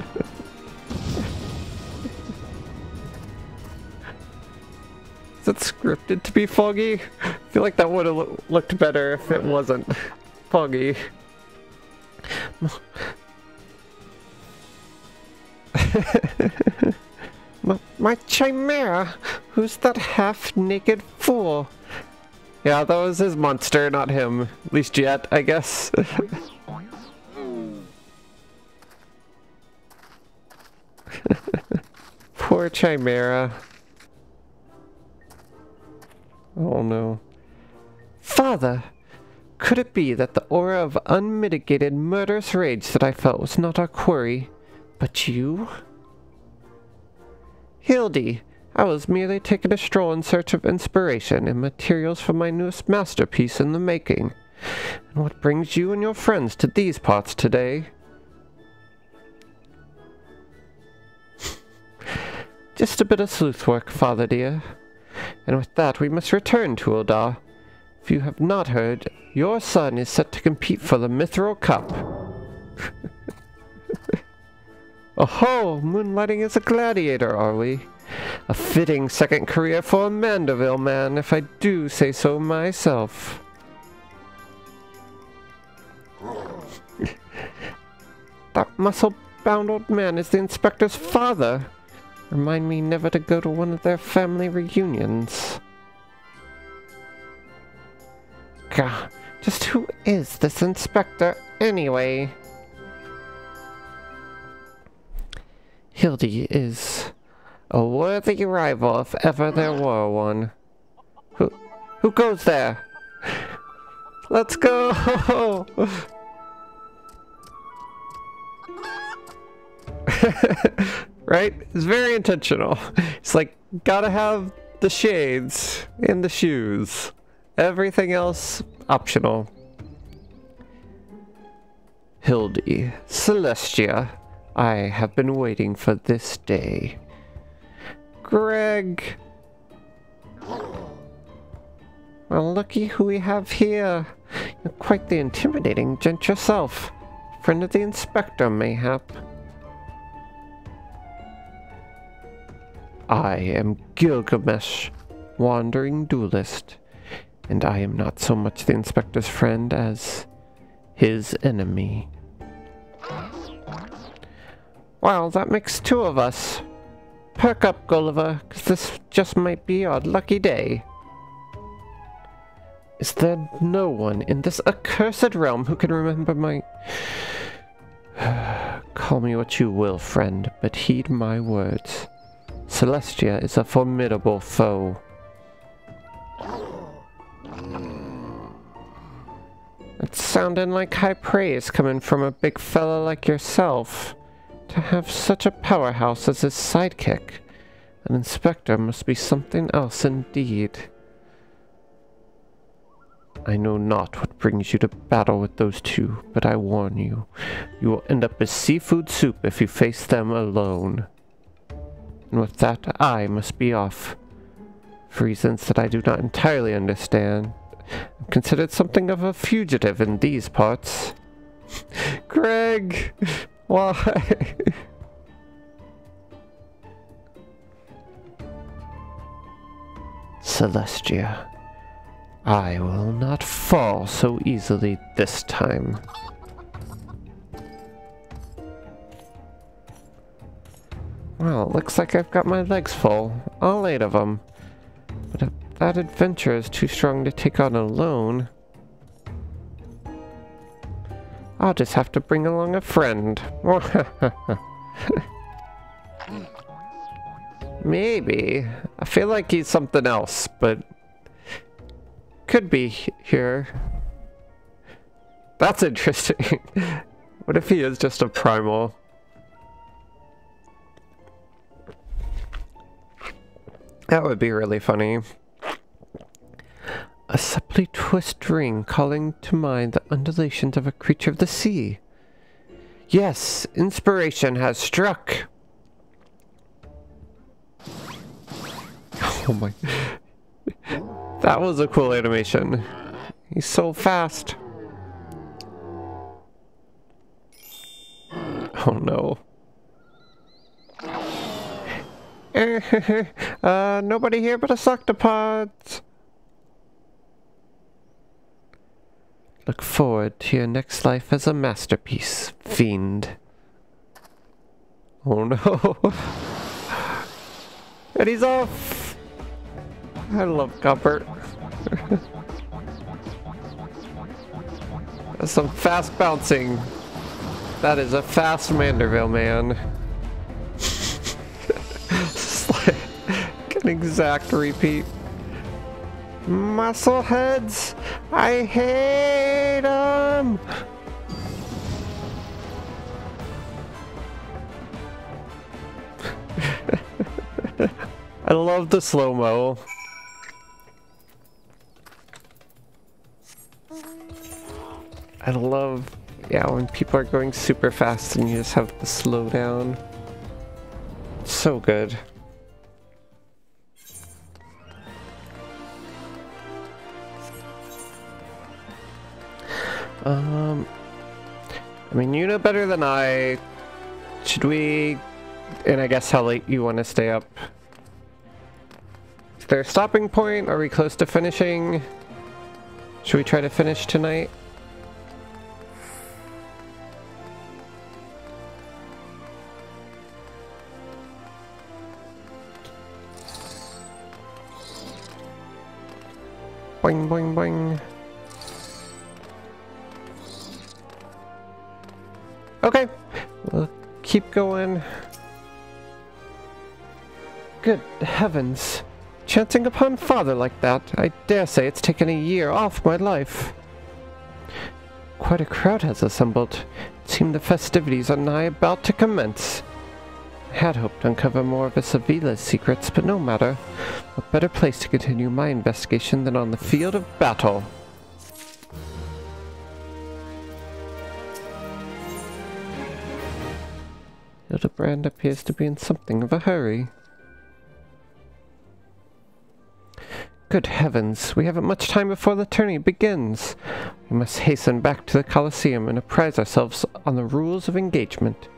Is it scripted to be foggy? I feel like that would have looked better if it wasn't foggy. My chimera? Who's that half-naked fool? Yeah, that was his monster, not him. At least yet, I guess. Poor chimera. Oh no. Father! Could it be that the aura of unmitigated murderous rage that I felt was not our quarry, but you? Hildy, I was merely taking a stroll in search of inspiration and materials for my newest masterpiece in the making. And what brings you and your friends to these parts today? Just a bit of sleuth work, Father dear. And with that we must return to Uldar. If you have not heard, your son is set to compete for the Mithril Cup. Oh-ho! Moonlighting as a gladiator, are we? A fitting second career for a Mandeville man, if I do say so myself. That muscle-bound old man is the inspector's father. Remind me never to go to one of their family reunions. Gah, just who is this inspector, anyway? Hildy is a worthy rival if ever there were one. Who goes there? Let's go! Right? It's very intentional. It's like, gotta have the shades and the shoes. Everything else, optional. Hildy, Celestia, I have been waiting for this day. Greg. Well, looky who we have here. You're quite the intimidating gent yourself. Friend of the inspector, mayhap. I am Gilgamesh, wandering duelist, and I am not so much the inspector's friend as his enemy. Well, that makes two of us. Perk up, Gulliver, 'cause this just might be your lucky day. Is there no one in this accursed realm who can remember my... Call me what you will, friend, but heed my words. Celestia is a formidable foe. It's sounding like high praise coming from a big fella like yourself. To have such a powerhouse as his sidekick, an inspector must be something else indeed. I know not what brings you to battle with those two, but I warn you, you will end up as seafood soup if you face them alone. And with that, I must be off. For reasons that I do not entirely understand, I'm considered something of a fugitive in these parts. Greg! Why? Celestia, I will not fall so easily this time. Well, looks like I've got my legs full, all 8 of them. But if that adventure is too strong to take on alone, I'll just have to bring along a friend. Maybe. I feel like he's something else, but could be here. That's interesting. What if he is just a primal? That would be really funny. A supply twist ring calling to mind the undulations of a creature of the sea. Yes, inspiration has struck. Oh my. That was a cool animation. He's so fast. Oh no. Nobody here but a Octopods. Look forward to your next life as a masterpiece, fiend. Oh no. And he's off. I love Gumpert. That's some fast bouncing. That is a fast Manderville, man. It's like an exact repeat. Muscleheads! I hate them! I love the slow-mo. I love, yeah, when people are going super fast and you just have the slow down. So good. I mean, you know better than I. Should we, and I guess how late you want to stay up? Is there a stopping point? Are we close to finishing? Should we try to finish tonight? Boing, boing, boing. Okay, we'll keep going. Good heavens. Chancing upon father like that, I dare say it's taken a year off my life. Quite a crowd has assembled. It seems the festivities are nigh about to commence. I had hoped to uncover more of Isavila's secrets, but no matter. What better place to continue my investigation than on the field of battle? Hildibrand appears to be in something of a hurry. Good heavens, we haven't much time before the tourney begins. We must hasten back to the Colosseum and apprise ourselves on the rules of engagement.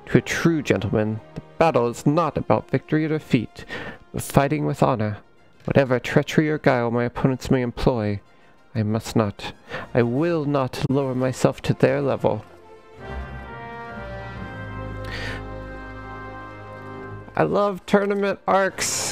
To a true gentleman, the battle is not about victory or defeat, but fighting with honor. Whatever treachery or guile my opponents may employ, I will not lower myself to their level. I love tournament arcs.